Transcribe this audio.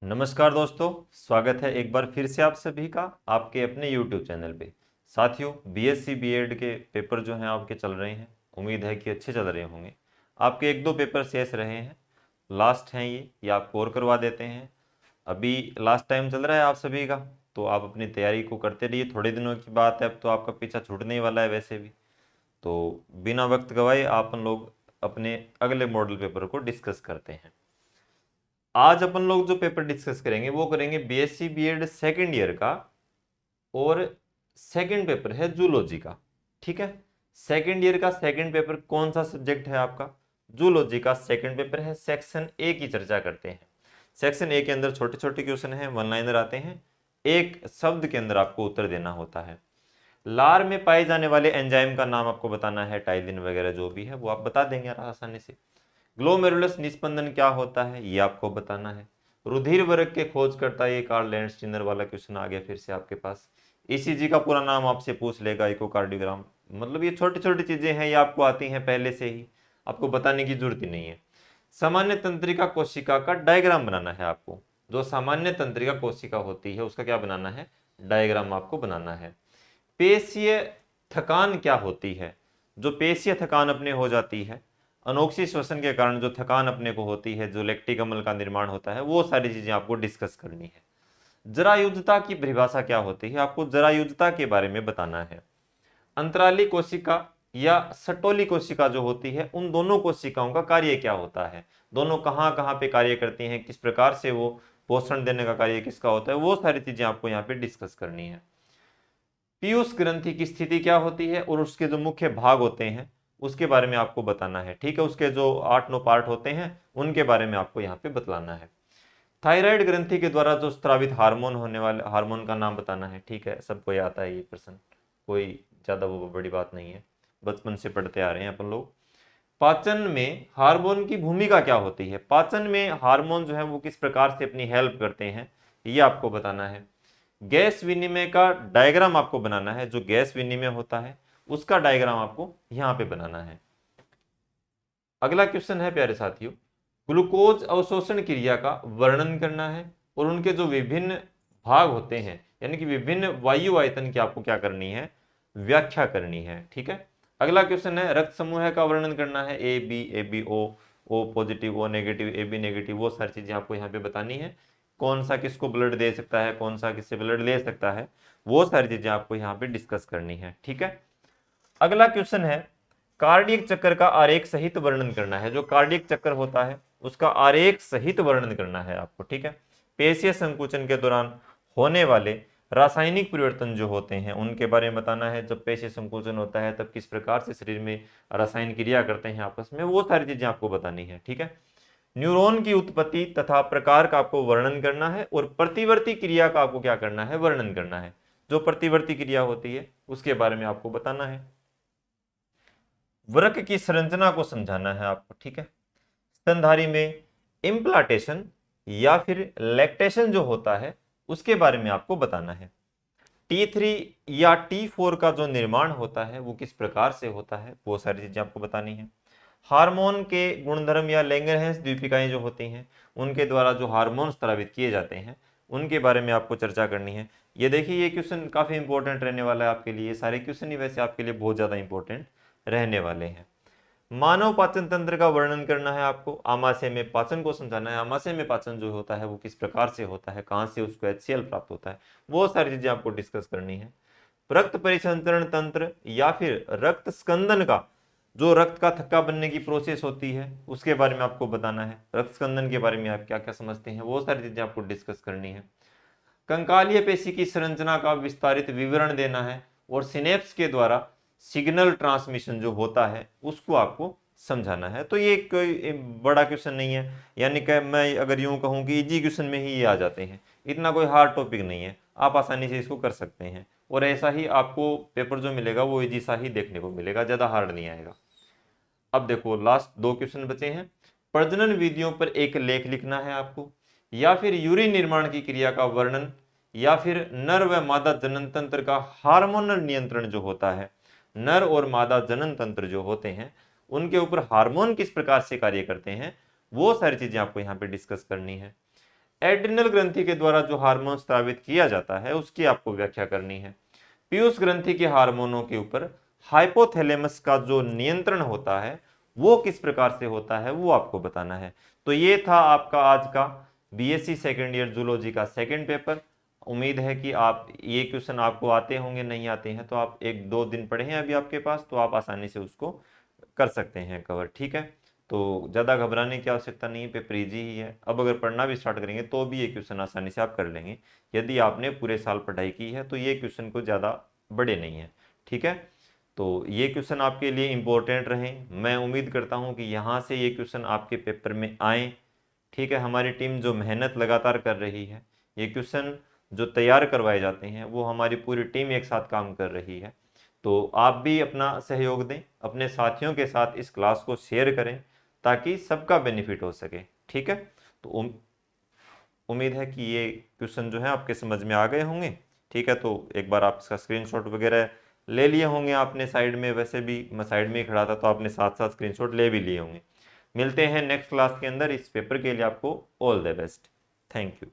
नमस्कार दोस्तों, स्वागत है एक बार फिर से आप सभी का आपके अपने YouTube चैनल पे। साथियों, बीएससी बीएड के पेपर जो हैं आपके चल रहे हैं। उम्मीद है कि अच्छे चल रहे होंगे। आपके एक दो पेपर शेष रहे हैं, लास्ट हैं ये आपको और करवा देते हैं। अभी लास्ट टाइम चल रहा है आप सभी का, तो आप अपनी तैयारी को करते रहिए। थोड़े दिनों की बात है, अब तो आपका पीछा छूटने ही वाला है वैसे भी। तो बिना वक्त गवाए अपन लोग अपने अगले मॉडल पेपर को डिस्कस करते हैं। आज अपन लोग जो पेपर डिस्कस करेंगे वो करेंगे बीएससी बीएड सेकेंड ईयर का, और सेकंड पेपर है जूलॉजी का। ठीक है, सेकंड ईयर का सेकंड पेपर कौन सा सब्जेक्ट है आपका? जूलॉजी का सेकंड पेपर है। सेक्शन ए की चर्चा करते हैं। सेक्शन ए के अंदर छोटे छोटे क्वेश्चन हैं, वन लाइनर आते हैं। एक शब्द के अंदर आपको उत्तर देना होता है। लार में पाए जाने वाले एंजाइम का नाम आपको बताना है, टाइलिन वगैरह जो भी है वो आप बता देंगे आसानी से। ग्लोमेरुलस निस्पंदन क्या होता है ये आपको बताना है। रुधिर वर्ग के खोजकर्ता, ये कार्ल लैंडस्टीनर वाला क्वेश्चन आ गया फिर से आपके पास। ईसीजी का पूरा नाम आपसे पूछ लेगा, इकोकार्डियोग्राम। मतलब ये छोटी छोटी चीजें हैं, ये आपको आती हैं पहले से ही, आपको बताने की जरूरत ही नहीं है। सामान्य तंत्रिका कोशिका का डायग्राम बनाना है आपको। जो सामान्य तंत्रिका कोशिका होती है उसका क्या बनाना है? डायग्राम आपको बनाना है। पेशीय थकान क्या होती है? जो पेशीय थकान अपने हो जाती है अनोक्सी श्वसन के कारण, जो थकान अपने को होती है, जो लैक्टिक अम्ल का निर्माण होता है, वो सारी चीजें आपको डिस्कस करनी है। जरायुजता की परिभाषा क्या होती है? आपको जरायुजता के बारे में बताना है। अंतराली कोशिका या सटोली कोशिका जो होती है, उन दोनों कोशिकाओं का कार्य क्या होता है, दोनों कहाँ कहाँ पे कार्य करती हैं, किस प्रकार से वो पोषण देने का कार्य किसका होता है, वो सारी चीजें आपको यहाँ पे डिस्कस करनी है। पीयूष ग्रंथि की स्थिति क्या होती है और उसके जो मुख्य भाग होते हैं उसके बारे में आपको बताना है। ठीक है, उसके जो 8-9 पार्ट होते हैं उनके बारे में आपको यहाँ पे बतलाना है। थायराइड ग्रंथि के द्वारा जो स्त्रावित हार्मोन होने वाले हार्मोन का नाम बताना है। ठीक है, सबको ये आता है ये प्रश्न, कोई ज्यादा वो बड़ी बात नहीं है, बचपन से पढ़ते आ रहे हैं अपन लोग। पाचन में हार्मोन की भूमिका क्या होती है? पाचन में हार्मोन जो है वो किस प्रकार से अपनी हेल्प करते हैं, ये आपको बताना है। गैस विनिमय का डायग्राम आपको बनाना है। जो गैस विनिमय होता है उसका डायग्राम आपको यहां पे बनाना है। अगला क्वेश्चन है प्यारे साथियों, ग्लूकोज अवशोषण क्रिया का वर्णन करना है और उनके जो विभिन्न भाग होते हैं, यानी कि विभिन्न वायु आयतन की आपको क्या करनी है? व्याख्या करनी है। ठीक है, अगला क्वेश्चन है रक्त समूह का वर्णन करना है। A B O positive, O negative, A B negative, वो सारी चीजें आपको यहाँ पे बतानी है। कौन सा किसको ब्लड दे सकता है, कौन सा किससे ब्लड ले सकता है, वो सारी चीजें आपको यहाँ पे डिस्कस करनी है। ठीक है, अगला क्वेश्चन है कार्डियक चक्कर का आरेख सहित वर्णन करना है। जो कार्डियक चक्कर होता है उसका आरेख सहित वर्णन करना है आपको। ठीक है, पेशीय संकुचन के दौरान होने वाले रासायनिक परिवर्तन जो होते हैं उनके बारे में बताना है। जब पेशीय संकुचन होता है तब किस प्रकार से शरीर में रासायन क्रिया करते हैं आपस में, वो सारी चीजें आपको बतानी है। ठीक है, न्यूरॉन की उत्पत्ति तथा प्रकार का आपको वर्णन करना है और प्रतिवर्ती क्रिया का आपको क्या करना है? वर्णन करना है। जो प्रतिवर्ती क्रिया होती है उसके बारे में आपको बताना है। वृक्क की संरचना को समझाना है आपको। ठीक है, स्तनधारी में इम्प्लांटेशन या फिर लैक्टेशन जो होता है उसके बारे में आपको बताना है। T3 या T4 का जो निर्माण होता है वो किस प्रकार से होता है, वो सारी चीजें आपको बतानी है। हार्मोन के गुणधर्म या लैंगरहैंस द्वीपिकाएं जो होती हैं उनके द्वारा जो हार्मोन स्रावित किए जाते हैं उनके बारे में आपको चर्चा करनी है। ये देखिए, ये क्वेश्चन काफी इंपॉर्टेंट रहने वाला है आपके लिए। सारे क्वेश्चन ही वैसे आपके लिए बहुत ज्यादा इंपॉर्टेंट रहने वाले हैं। मानव पाचन तंत्र का वर्णन करना है आपको। आमाशय में पाचन को समझाना है। आमाशय में पाचन जो होता है वो किस प्रकार से होता है, कहां से उसको HCl प्राप्त होता है, वो सारी चीजें आपको डिस्कस करनी है। रक्त परिसंचरण तंत्र या फिर रक्त स्कंदन का, जो रक्त का थक्का बनने की प्रोसेस होती है उसके बारे में आपको बताना है। रक्त स्कंदन के बारे में आप क्या क्या समझते हैं, वो सारी चीजें आपको डिस्कस करनी है। कंकालीय पेशी की संरचना का विस्तारित विवरण देना है और सिनेप्स के द्वारा सिग्नल ट्रांसमिशन जो होता है उसको आपको समझाना है। तो ये कोई बड़ा क्वेश्चन नहीं है, यानी कि मैं अगर यूं कहूं कि इजी क्वेश्चन में ही ये आ जाते हैं, इतना कोई हार्ड टॉपिक नहीं है, आप आसानी से इसको कर सकते हैं। और ऐसा ही आपको पेपर जो मिलेगा वो इजी सा ही देखने को मिलेगा, ज्यादा हार्ड नहीं आएगा। अब देखो लास्ट दो क्वेश्चन बचे हैं। प्रजनन विधियों पर एक लेख लिखना है आपको, या फिर यूरिन निर्माण की क्रिया का वर्णन, या फिर नर व मादा जनन तंत्र का हार्मोनल नियंत्रण जो होता है, नर और मादा जनन तंत्र जो होते हैं उनके ऊपर हार्मोन किस प्रकार से कार्य करते हैं, वो सारी चीजें आपको यहाँ पे डिस्कस करनी है। एड्रिनल ग्रंथि के द्वारा जो हार्मोन स्रावित किया जाता है उसकी आपको व्याख्या करनी है। पीयूष ग्रंथि के हार्मोनों के ऊपर हाइपोथैलेमस का जो नियंत्रण होता है वो किस प्रकार से होता है वो आपको बताना है। तो ये था आपका आज का बीएससी सेकेंड ईयर जूलॉजी का सेकेंड पेपर। उम्मीद है कि आप ये क्वेश्चन आपको आते होंगे, नहीं आते हैं तो आप 1-2 दिन पढ़े हैं अभी आपके पास, तो आप आसानी से उसको कर सकते हैं कवर। ठीक है, तो ज़्यादा घबराने की आवश्यकता नहीं है, पेपर इजी ही है। अब अगर पढ़ना भी स्टार्ट करेंगे तो भी ये क्वेश्चन आसानी से आप कर लेंगे। यदि आपने पूरे साल पढ़ाई की है तो ये क्वेश्चन को ज़्यादा बड़े नहीं है। ठीक है, तो ये क्वेश्चन आपके लिए इम्पोर्टेंट रहे। मैं उम्मीद करता हूँ कि यहाँ से ये क्वेश्चन आपके पेपर में आए। ठीक है, हमारी टीम जो मेहनत लगातार कर रही है, ये क्वेश्चन जो तैयार करवाए जाते हैं वो हमारी पूरी टीम एक साथ काम कर रही है। तो आप भी अपना सहयोग दें, अपने साथियों के साथ इस क्लास को शेयर करें ताकि सबका बेनिफिट हो सके। ठीक है, तो उम्मीद है कि ये क्वेश्चन जो है आपके समझ में आ गए होंगे। ठीक है, तो एक बार आप इसका स्क्रीनशॉट वगैरह ले लिए होंगे आपने साइड में, वैसे भी मैं साइड में ही खड़ा था तो आपने साथ साथ स्क्रीनशॉट ले भी लिए होंगे। मिलते हैं नेक्स्ट क्लास के अंदर। इस पेपर के लिए आपको all the best. Thank you.